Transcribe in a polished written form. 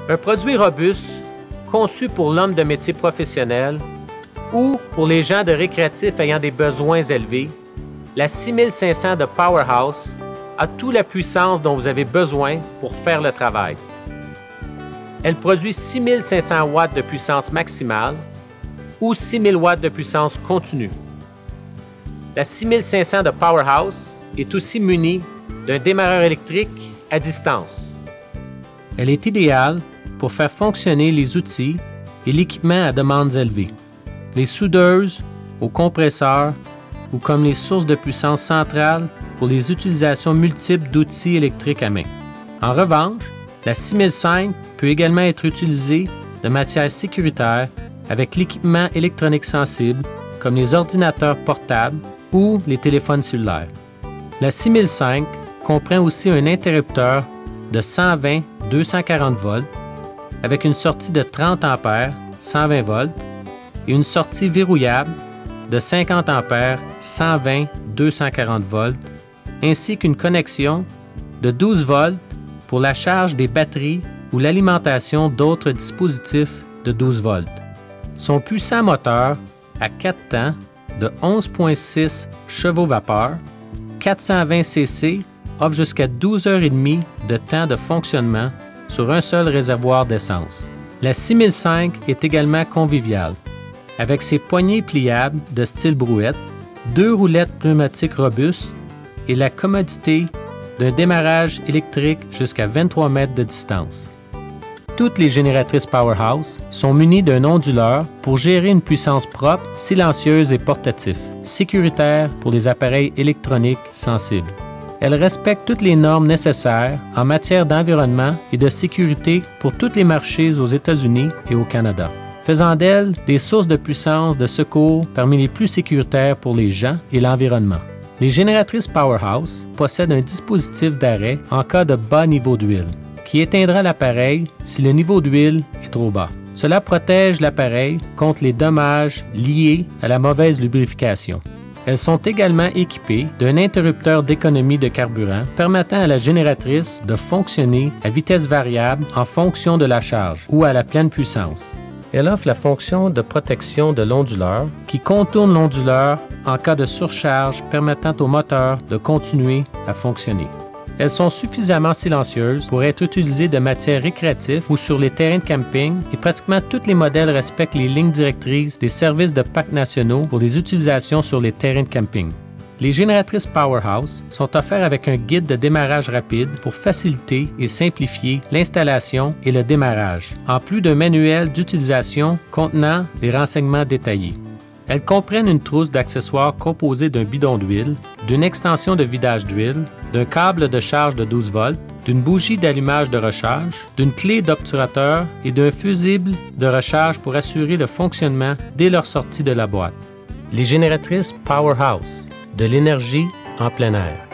Un produit robuste, conçu pour l'homme de métier professionnel ou pour les gens de récréatifs ayant des besoins élevés, la 6500 de Powerhouse a toute la puissance dont vous avez besoin pour faire le travail. Elle produit 6500 watts de puissance maximale ou 6000 watts de puissance continue. La 6500 de Powerhouse est aussi munie d'un démarreur électrique à distance. Elle est idéale pour faire fonctionner les outils et l'équipement à demandes élevées, les soudeuses aux compresseurs ou comme les sources de puissance centrale pour les utilisations multiples d'outils électriques à main. En revanche, la 6005 peut également être utilisée de matière sécuritaire avec l'équipement électronique sensible comme les ordinateurs portables ou les téléphones cellulaires. La 6005 comprend aussi un interrupteur de 120-240 volts avec une sortie de 30 ampères 120 volts et une sortie verrouillable de 50 ampères 120-240 volts ainsi qu'une connexion de 12 volts pour la charge des batteries ou l'alimentation d'autres dispositifs de 12 volts. Son puissant moteur à 4 temps de 11,6 chevaux-vapeur, 420 cc offre jusqu'à 12 heures et demie de temps de fonctionnement sur un seul réservoir d'essence. La 6005 est également conviviale, avec ses poignées pliables de style brouette, 2 roulettes pneumatiques robustes et la commodité d'un démarrage électrique jusqu'à 23 mètres de distance. Toutes les génératrices Powerhouse sont munies d'un onduleur pour gérer une puissance propre, silencieuse et portatif, sécuritaire pour les appareils électroniques sensibles. Elles respectent toutes les normes nécessaires en matière d'environnement et de sécurité pour tous les marchés aux États-Unis et au Canada, faisant d'elles des sources de puissance de secours parmi les plus sécuritaires pour les gens et l'environnement. Les génératrices Powerhouse possèdent un dispositif d'arrêt en cas de bas niveau d'huile, qui éteindra l'appareil si le niveau d'huile est trop bas. Cela protège l'appareil contre les dommages liés à la mauvaise lubrification. Elles sont également équipées d'un interrupteur d'économie de carburant permettant à la génératrice de fonctionner à vitesse variable en fonction de la charge ou à la pleine puissance. Elle offre la fonction de protection de l'onduleur qui contourne l'onduleur en cas de surcharge permettant au moteur de continuer à fonctionner. Elles sont suffisamment silencieuses pour être utilisées de matière récréative ou sur les terrains de camping et pratiquement tous les modèles respectent les lignes directrices des services de parcs nationaux pour les utilisations sur les terrains de camping. Les génératrices Powerhouse sont offertes avec un guide de démarrage rapide pour faciliter et simplifier l'installation et le démarrage, en plus d'un manuel d'utilisation contenant des renseignements détaillés. Elles comprennent une trousse d'accessoires composée d'un bidon d'huile, d'une extension de vidage d'huile, d'un câble de charge de 12 volts, d'une bougie d'allumage de recharge, d'une clé d'obturateur et d'un fusible de recharge pour assurer le fonctionnement dès leur sortie de la boîte. Les génératrices Powerhouse, de l'énergie en plein air.